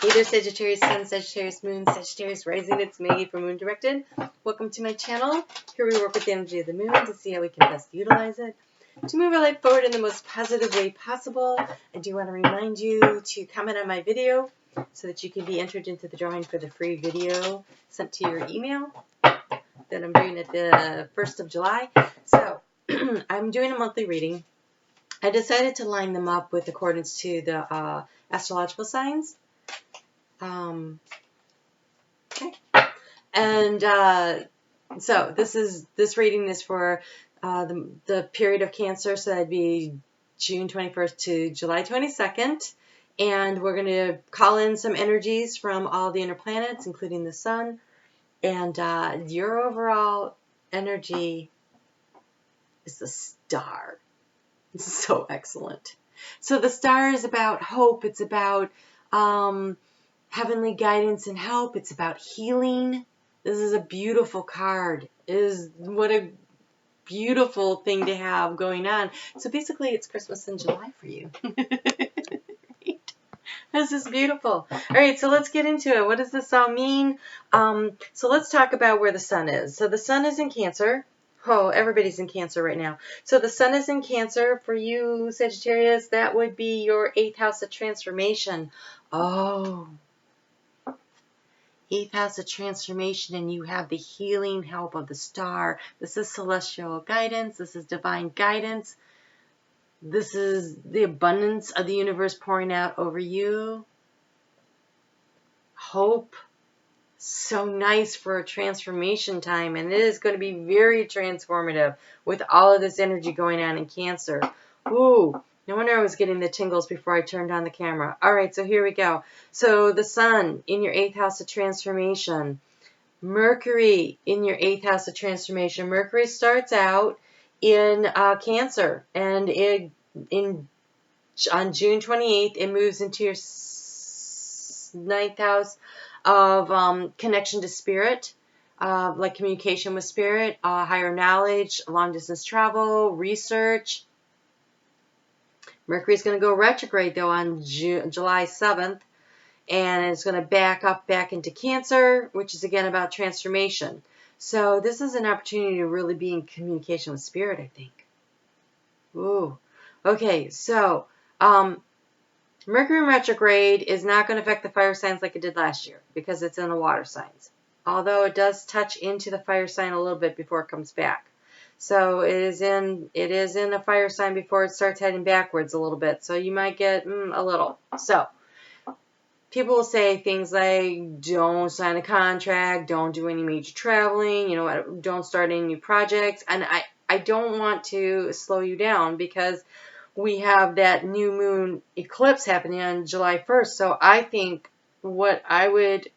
Either Sagittarius Sun, Sagittarius Moon, Sagittarius Rising. It's Maggie from Moon Directed. Welcome to my channel. Here we work with the energy of the moon to see how we can best utilize it to move our life forward in the most positive way possible. I do want to remind you to comment on my video so that you can be entered into the drawing for the free video sent to your email that I'm doing at the 1st of July. So I'm doing a monthly reading. I decided to line them up with accordance to the astrological signs. Okay. And so this reading is for the period of Cancer, so that'd be June 21st to July 22nd. And we're going to call in some energies from all the inner planets, including the sun. And your overall energy is the star. It's so excellent. So the star is about hope. It's about heavenly guidance and help. It's about healing. This is a beautiful card. What a beautiful thing to have going on. So basically it's Christmas in July for you. Right? This is beautiful. All right, so let's get into it. What does this all mean? So let's talk about where the sun is. So the sun is in Cancer. Oh, everybody's in Cancer right now. So the sun is in Cancer. For you, Sagittarius, that would be your 8th house of transformation. Oh, 8th house of transformation, and you have the healing help of the star. This is celestial guidance. This is divine guidance. This is the abundance of the universe pouring out over you. Hope. So nice for a transformation time, and it is going to be very transformative with all of this energy going on in Cancer. Ooh, no wonder I was getting the tingles before I turned on the camera. All right, so here we go. So the sun in your 8th house of transformation. Mercury in your 8th house of transformation. Mercury starts out in Cancer, and on June 28th, it moves into your 9th house of connection to spirit, like communication with spirit, higher knowledge, long distance travel, research. Mercury is going to go retrograde though on July 7th, and it's going to back into Cancer, which is again about transformation. So this is an opportunity to really be in communication with spirit, I think. Ooh. Okay, so Mercury in retrograde is not going to affect the fire signs like it did last year because it's in the water signs. Although it does touch into the fire sign a little bit before it comes back. So it is in a fire sign before it starts heading backwards a little bit. So you might get a little. So people will say things like, don't sign a contract, don't do any major traveling, don't start any new projects. And I don't want to slow you down because we have that new moon eclipse happening on July 1st. So I think what I would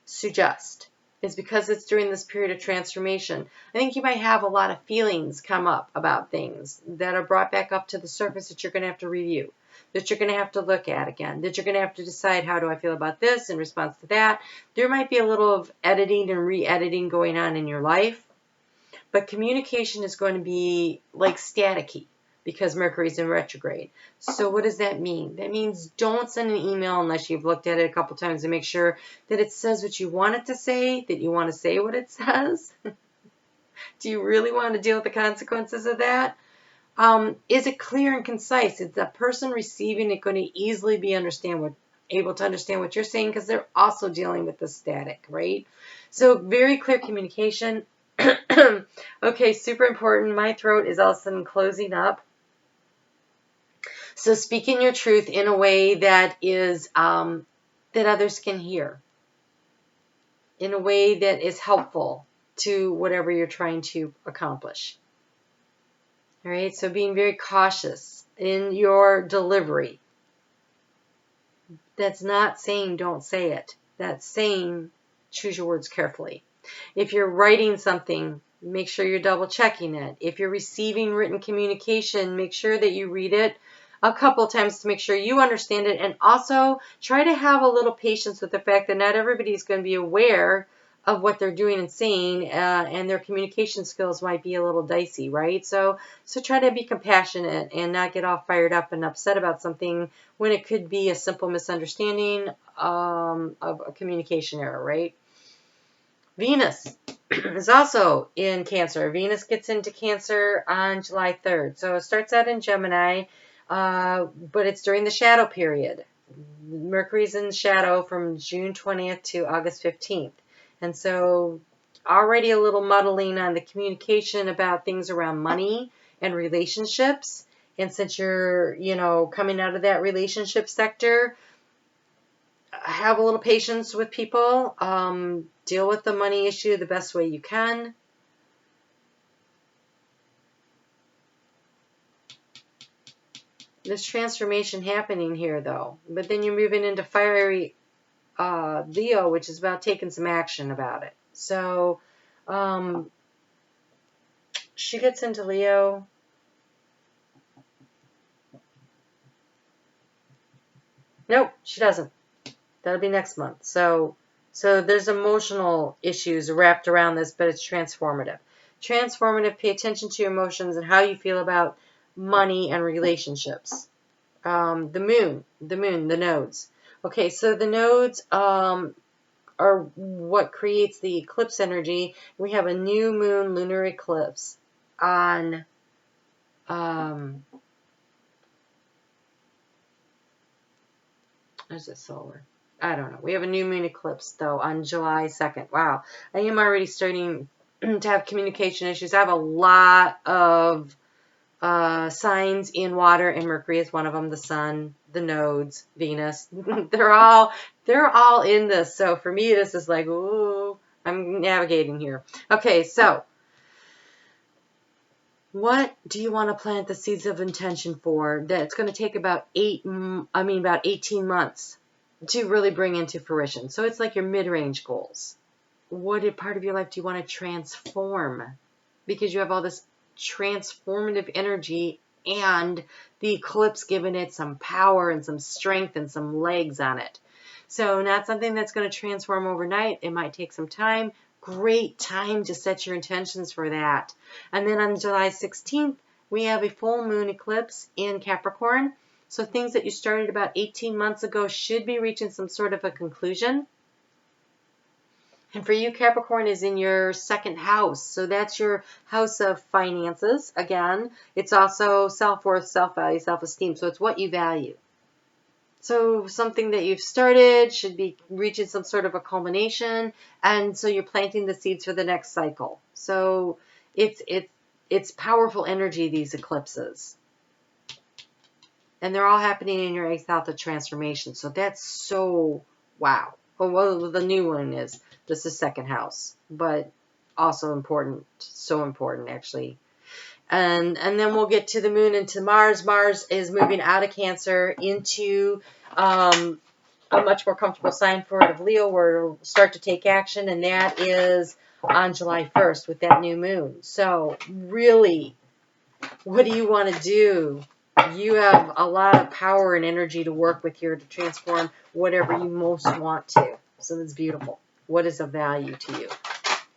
suggest is, because it's during this period of transformation, I think you might have a lot of feelings come up about things that are brought back up to the surface that you're going to have to review, that you're going to have to look at again, that you're going to have to decide, how do I feel about this in response to that. There might be a little of editing and re-editing going on in your life, but communication is going to be like staticky, because Mercury's in retrograde. So what does that mean? That means don't send an email unless you've looked at it a couple times and make sure that it says what you want it to say, that you want to say what it says. Do you really want to deal with the consequences of that? Is it clear and concise? Is the person receiving it going to easily be able to understand what you're saying? Because they're also dealing with the static, right? So very clear communication. Okay, super important. My throat is all of a sudden closing up. So speaking your truth in a way that is that others can hear, in a way that is helpful to whatever you're trying to accomplish. All right, so being very cautious in your delivery. That's not saying don't say it. That's saying choose your words carefully. If you're writing something, make sure you're double checking it. If you're receiving written communication, make sure that you read it a couple times to make sure you understand it, and also try to have a little patience with the fact that not everybody is going to be aware of what they're doing and saying, and their communication skills might be a little dicey, right? So try to be compassionate and not get all fired up and upset about something when it could be a simple misunderstanding, of a communication error, right? Venus is also in Cancer. Venus gets into Cancer on July 3rd. So it starts out in Gemini, but it's during the shadow period. Mercury's in shadow from June 20th to August 15th. And so already a little muddling on the communication about things around money and relationships. And since you're, coming out of that relationship sector, have a little patience with people. Deal with the money issue the best way you can. There's transformation happening here, though. But then you're moving into fiery Leo, which is about taking some action about it. So she gets into Leo. Nope, she doesn't. That'll be next month. So there's emotional issues wrapped around this, but it's transformative. Transformative, pay attention to your emotions and how you feel about money and relationships. The moon, the nodes. Okay, so the nodes are what creates the eclipse energy. We have a new moon lunar eclipse on there's a solar. I don't know. We have a new moon eclipse, though, on July 2nd. Wow. I am already starting to have communication issues. I have a lot of signs in water, and Mercury is one of them. The sun, the nodes, Venus. they're all in this. So for me, this is like, ooh, I'm navigating here. Okay, so what do you want to plant the seeds of intention for? That's going to take about 18 months to really bring into fruition. So it's like your mid-range goals. What part of your life do you want to transform? Because you have all this transformative energy and the eclipse giving it some power and some strength and some legs on it. So not something that's going to transform overnight. It might take some time. Great time to set your intentions for that. And then on July 16th, we have a full moon eclipse in Capricorn. So things that you started about 18 months ago should be reaching some sort of a conclusion. And for you, Capricorn is in your second house. So that's your house of finances. Again, it's also self-worth, self-value, self-esteem. So it's what you value. So something that you've started should be reaching some sort of a culmination. And so you're planting the seeds for the next cycle. So it's powerful energy, these eclipses. And they're all happening in your 8th house of transformation. So that's so wow. Well, the new one is. This is second house. But also important. So important, actually. And then we'll get to the moon and to Mars. Mars is moving out of Cancer into a much more comfortable sign for it of Leo, where it'll start to take action. And that is on July 1st with that new moon. So really, what do you want to do? You have a lot of power and energy to work with here to transform whatever you most want to. So that's beautiful. What is of value to you?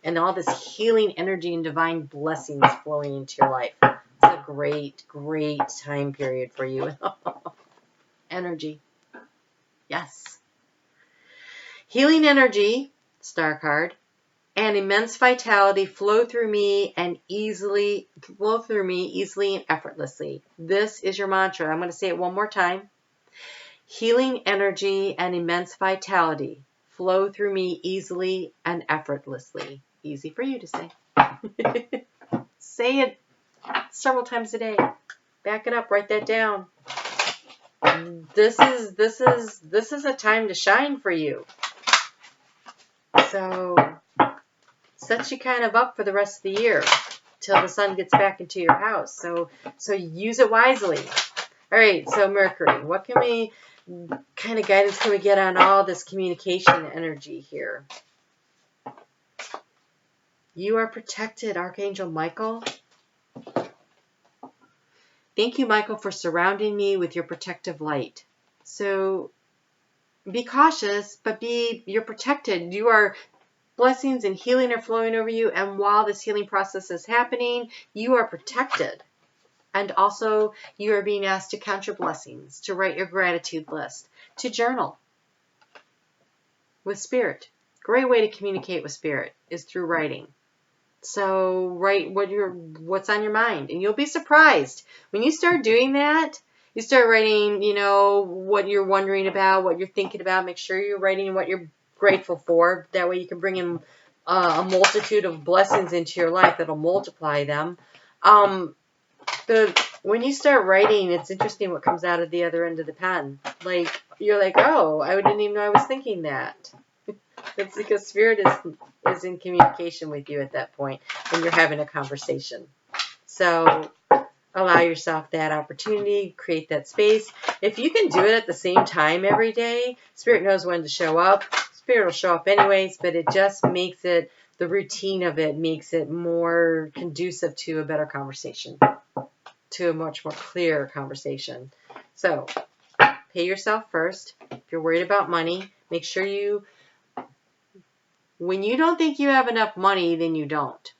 And all this healing energy and divine blessings flowing into your life. It's a great, great time period for you. Energy. Yes. Healing energy, star card, and immense vitality flow through me easily and effortlessly. This is your mantra. I'm going to say it one more time. Healing energy and immense vitality flow through me easily and effortlessly. Easy for you to say. Say it several times a day. Back it up. Write that down. This is a time to shine for you. So sets you kind of up for the rest of the year till the sun gets back into your house. So use it wisely. All right. So Mercury, what kind of guidance can we get on all this communication energy here? You are protected, Archangel Michael. Thank you, Michael, for surrounding me with your protective light. So be cautious, but you're protected. You are blessings and healing are flowing over you. And while this healing process is happening, you are protected. And also you are being asked to count your blessings, to write your gratitude list, to journal. with Spirit. Great way to communicate with Spirit is through writing. So write what's on your mind, and you'll be surprised when you start doing that. You start writing, what you're wondering about, what you're thinking about. Make sure you're writing what you're grateful for. That way you can bring in a multitude of blessings into your life that'll multiply them. When you start writing, it's interesting what comes out of the other end of the pen. Like, you're like, oh, I didn't even know I was thinking that. It's because Spirit is in communication with you at that point when you're having a conversation. So allow yourself that opportunity, create that space. If you can do it at the same time every day, Spirit knows when to show up. Spirit will show up anyways, but it just makes it, the routine of it makes it more conducive to a better conversation, to a much more clear conversation. So pay yourself first. If you're worried about money, make sure when you don't think you have enough money, then you don't.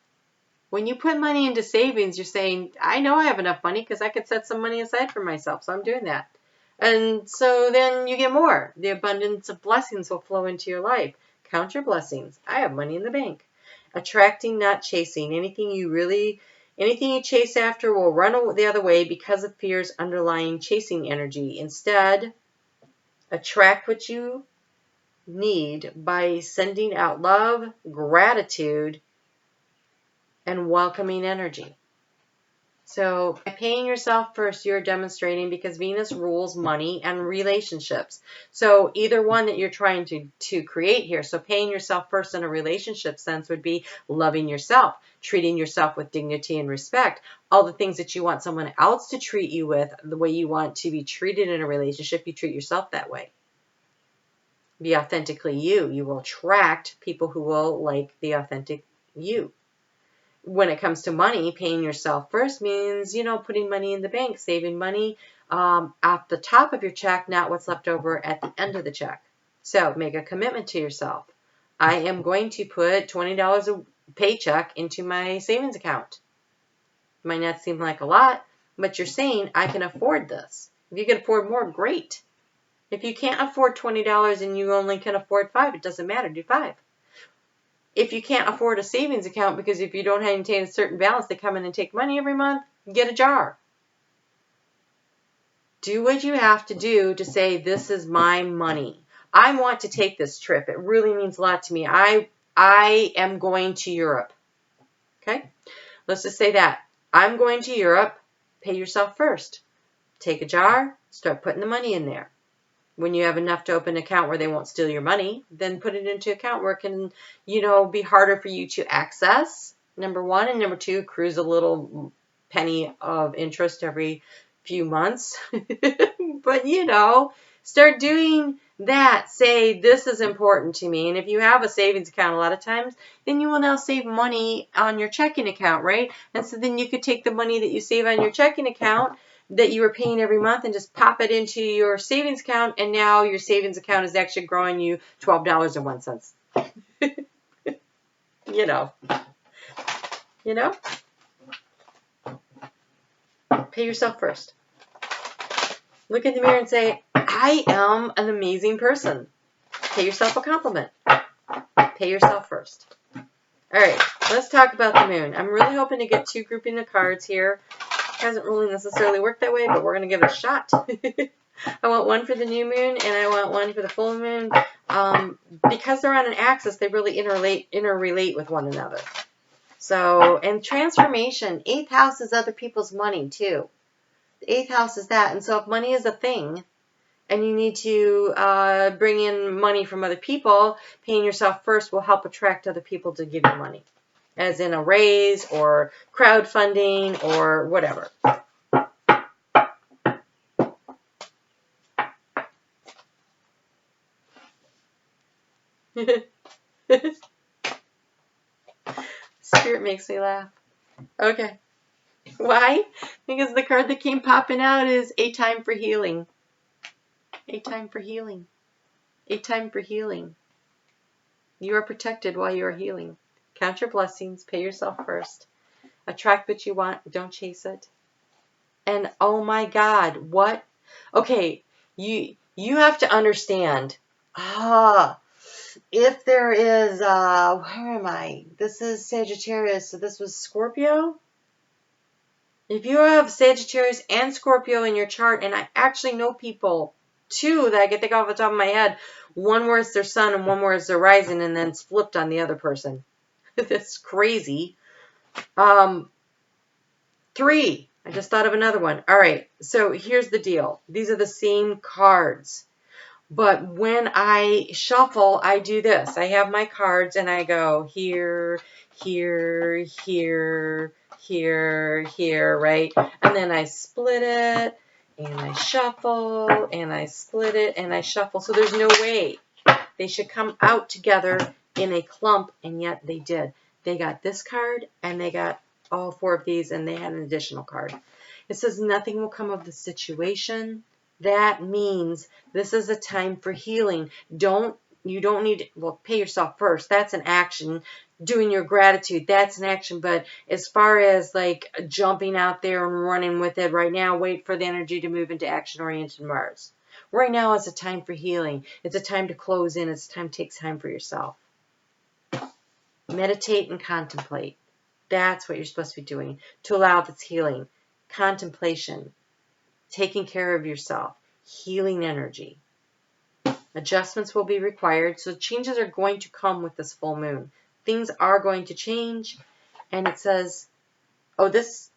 When you put money into savings, you're saying, I know I have enough money because I could set some money aside for myself, so I'm doing that. And so then you get more. The abundance of blessings will flow into your life. Count your blessings. I have money in the bank. Attracting, not chasing. Anything you chase after will run the other way because of fear's underlying chasing energy. Instead, attract what you need by sending out love, gratitude, and welcoming energy. So by paying yourself first, you're demonstrating, because Venus rules money and relationships. So either one that you're trying to create here. So paying yourself first in a relationship sense would be loving yourself, treating yourself with dignity and respect. All the things that you want someone else to treat you with, the way you want to be treated in a relationship, you treat yourself that way. Be authentically you. You will attract people who will like the authentic you. When it comes to money, paying yourself first means, putting money in the bank, saving money at the top of your check, not what's left over at the end of the check. So make a commitment to yourself. I am going to put $20 a paycheck into my savings account. It might not seem like a lot, but you're saying, I can afford this. If you can afford more, great. If you can't afford $20 and you only can afford $5, it doesn't matter, do $5. If you can't afford a savings account because if you don't maintain a certain balance, they come in and take money every month, get a jar. Do what you have to do to say, this is my money. I want to take this trip. It really means a lot to me. I am going to Europe. Okay? Let's just say that. I'm going to Europe. Pay yourself first. Take a jar. Start putting the money in there. When you have enough to open an account where they won't steal your money, then put it into an account where it can, be harder for you to access, number one. And number two, accrues a little penny of interest every few months. But, start doing that. Say, this is important to me. And if you have a savings account a lot of times, then you will now save money on your checking account, right? And so then you could take the money that you save on your checking account that you were paying every month and just pop it into your savings account, and now your savings account is actually growing you $12.01. Pay yourself first. Look in the mirror and say, I am an amazing person. Pay yourself a compliment. Pay yourself first. All right, let's talk about the moon. I'm really hoping to get 2 grouping of cards here. Hasn't really necessarily worked that way, but we're going to give it a shot. I want one for the new moon, and I want one for the full moon. Because they're on an axis, they really interrelate with one another. So, and transformation, 8th house is other people's money too. The 8th house is that. And so if money is a thing, and you need to bring in money from other people, paying yourself first will help attract other people to give you money. As in a raise or crowdfunding or whatever. Spirit makes me laugh. Okay. Why? Because the card that came popping out is A Time for Healing. A time for healing. A time for healing. You are protected while you are healing. Count your blessings. Pay yourself first. Attract what you want. Don't chase it. And oh my God, what? Okay, you have to understand. if there is, where am I? This is Sagittarius, so this was Scorpio. If you have Sagittarius and Scorpio in your chart, and I actually know people, two that I can think off the top of my head, one where it's their sun and one where it's their rising, and then it's flipped on the other person. That's crazy. Three. I just thought of another one. All right, so here's the deal. These are the same cards. But when I shuffle, I do this. I have my cards and I go here, here, here, here, here, right? And then I split it and I shuffle and I split it and I shuffle. So there's no way they should come out together in a clump, and yet they did. They got this card and they got all four of these, and they had an additional card. It says nothing will come of the situation. That means this is a time for healing. You don't need, well, pay yourself first. That's an action. Doing your gratitude, that's an action. But as far as like jumping out there and running with it right now, wait for the energy to move into action-oriented Mars. Right now is a time for healing. It's a time to close in. It's a time to take time for yourself. Meditate and contemplate. That's what you're supposed to be doing to allow this healing. Contemplation. Taking care of yourself. Healing energy. Adjustments will be required. So changes are going to come with this full moon. Things are going to change. And it says, oh, this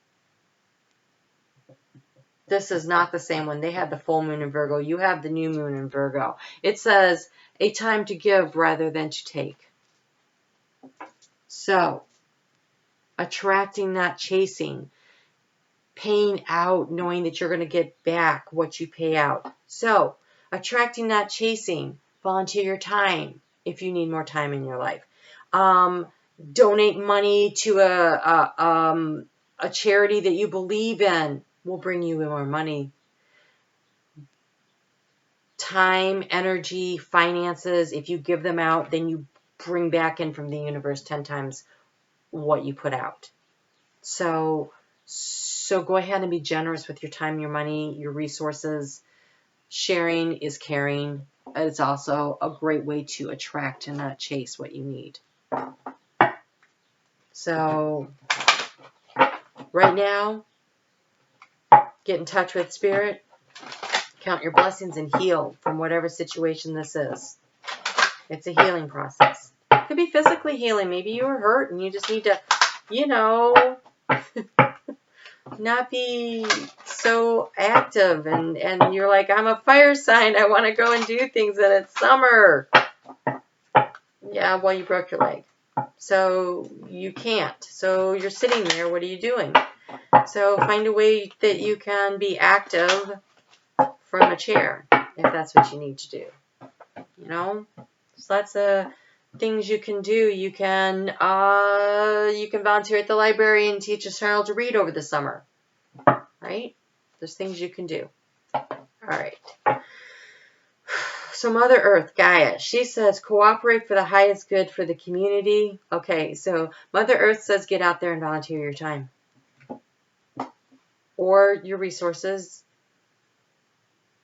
is not the same one. They had the full moon in Virgo. You have the new moon in Virgo. It says a time to give rather than to take. So, attracting, not chasing. Paying out, knowing that you're going to get back what you pay out. So, attracting, not chasing. Volunteer your time if you need more time in your life. Donate money to a charity that you believe in. Will bring you more money. Time, energy, finances, if you give them out, then you bring back in from the universe 10 times what you put out. So go ahead and be generous with your time, your money, your resources. Sharing is caring. It's also a great way to attract and not chase what you need. So right now, get in touch with Spirit, count your blessings, and heal from whatever situation this is. It's a healing process. It could be physically healing. Maybe you were hurt and you just need to, not be so active. And you're like, I'm a fire sign. I want to go and do things, and it's summer. Yeah, well, you broke your leg. So you can't. So you're sitting there. What are you doing? So find a way that you can be active from a chair, if that's what you need to do. There's lots of things you can do. You can volunteer at the library and teach a child to read over the summer. Right? There's things you can do. All right. So Mother Earth, Gaia, she says cooperate for the highest good for the community. Okay, so Mother Earth says get out there and volunteer your time or your resources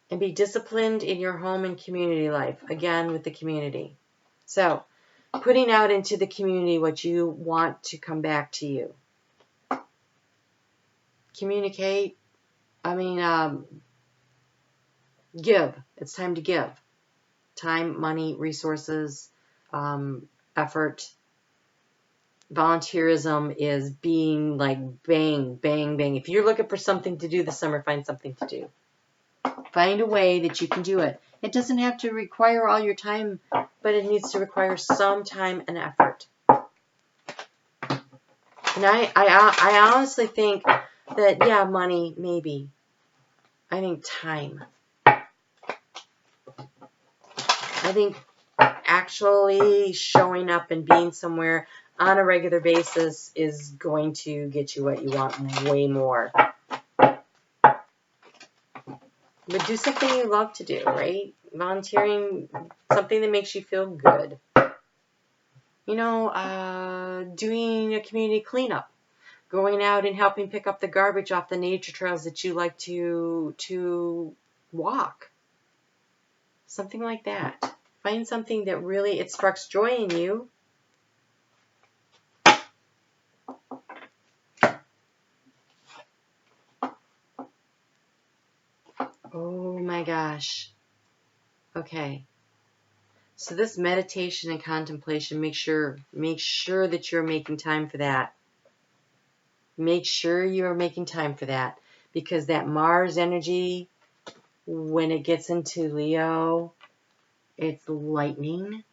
and be disciplined in your home and community life. Again, with the community. So putting out into the community what you want to come back to you. Communicate. Give. It's time to give. Time, money, resources, effort. Volunteerism is being like bang, bang, bang. If you're looking for something to do this summer, find something to do. Find a way that you can do it. It doesn't have to require all your time, but it needs to require some time and effort. And I honestly think that, yeah, money, maybe. I think time. I think actually showing up and being somewhere on a regular basis is going to get you what you want way more. But do something you love to do, right? Volunteering, something that makes you feel good. Doing a community cleanup. Going out and helping pick up the garbage off the nature trails that you like to walk. Something like that. Find something that really, it sparks joy in you. Oh my gosh. Okay. So this meditation and contemplation, make sure that you're making time for that. Make sure you're making time for that, because that Mars energy, when it gets into Leo, it's lightning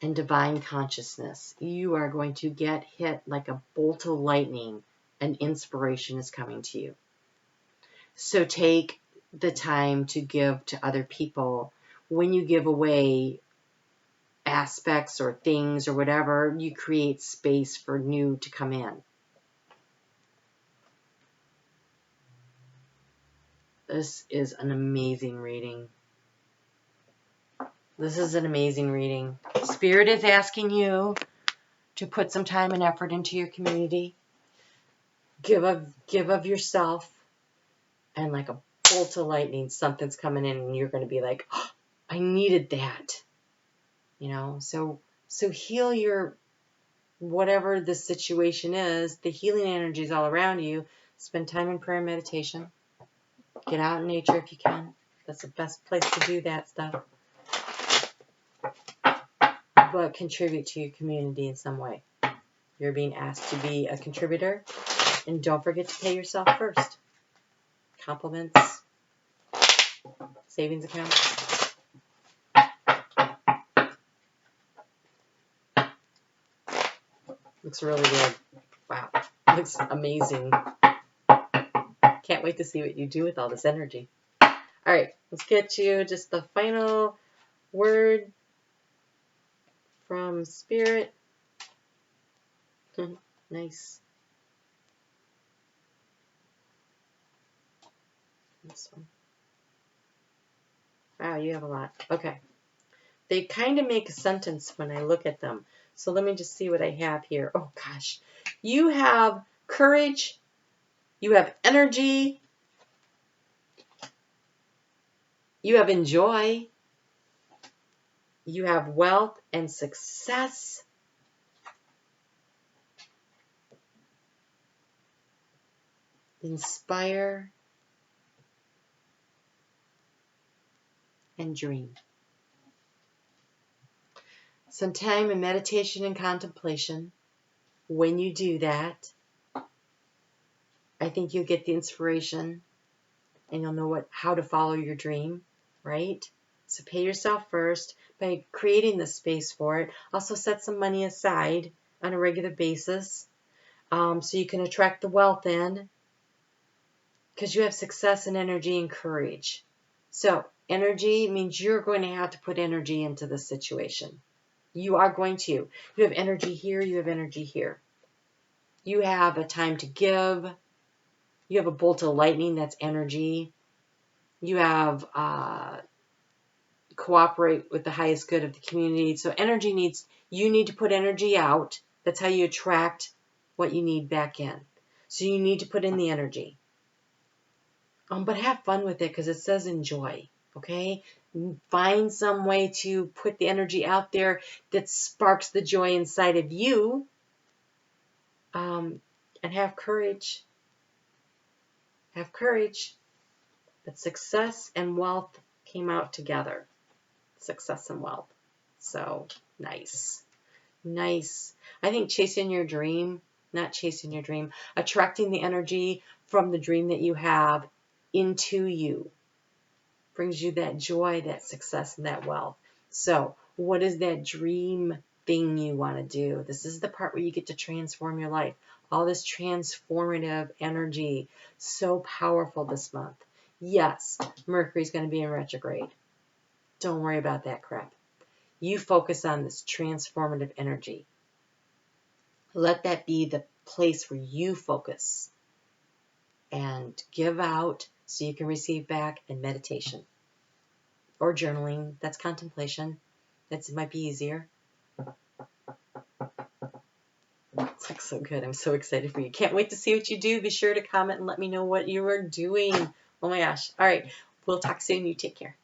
and divine consciousness. You are going to get hit like a bolt of lightning, and inspiration is coming to you. So take the time to give to other people. When you give away aspects or things or whatever, you create space for new to come in. This is an amazing reading. This is an amazing reading. Spirit is asking you to put some time and effort into your community. Give of yourself, and like a bolt of lightning, something's coming in, and you're going to be like, oh, I needed that. You know, so heal your, whatever the situation is, the healing energy is all around you. Spend time in prayer and meditation. Get out in nature if you can. That's the best place to do that stuff. But contribute to your community in some way. You're being asked to be a contributor. And don't forget to pay yourself first. Compliments. Savings accounts. Looks really good. Wow. Looks amazing. Can't wait to see what you do with all this energy. All right. Let's get you just the final word from Spirit. Nice. This one. Wow, you have a lot. Okay. They kind of make a sentence when I look at them. So let me just see what I have here. Oh, gosh. You have courage. You have energy. You have enjoy. You have wealth and success. Inspire and dream. Some time in meditation and contemplation. When you do that, I think you'll get the inspiration and you'll know how to follow your dream, right? So pay yourself first by creating the space for it. Also set some money aside on a regular basis so you can attract the wealth in, because you have success and energy and courage. So energy means you're going to have to put energy into this situation. You are going to. You have energy here. You have energy here. You have a time to give. You have a bolt of lightning. That's energy. You have cooperate with the highest good of the community. So energy needs, you need to put energy out. That's how you attract what you need back in. So you need to put in the energy. But have fun with it, because it says enjoy. Okay? Find some way to put the energy out there that sparks the joy inside of you. And have courage. Have courage. But success and wealth came out together. Success and wealth. So, nice. Nice. I think chasing your dream, not chasing your dream, attracting the energy from the dream that you have into you brings you that joy, that success, and that wealth. So, what is that dream thing you want to do? This is the part where you get to transform your life. All this transformative energy. So powerful this month. Yes, Mercury's going to be in retrograde. Don't worry about that crap. You focus on this transformative energy. Let that be the place where you focus. And give out so you can receive back in meditation. Or journaling. That's contemplation. It might be easier. It's like so good. I'm so excited for you. Can't wait to see what you do. Be sure to comment and let me know what you are doing. Oh my gosh. All right. We'll talk soon. You take care.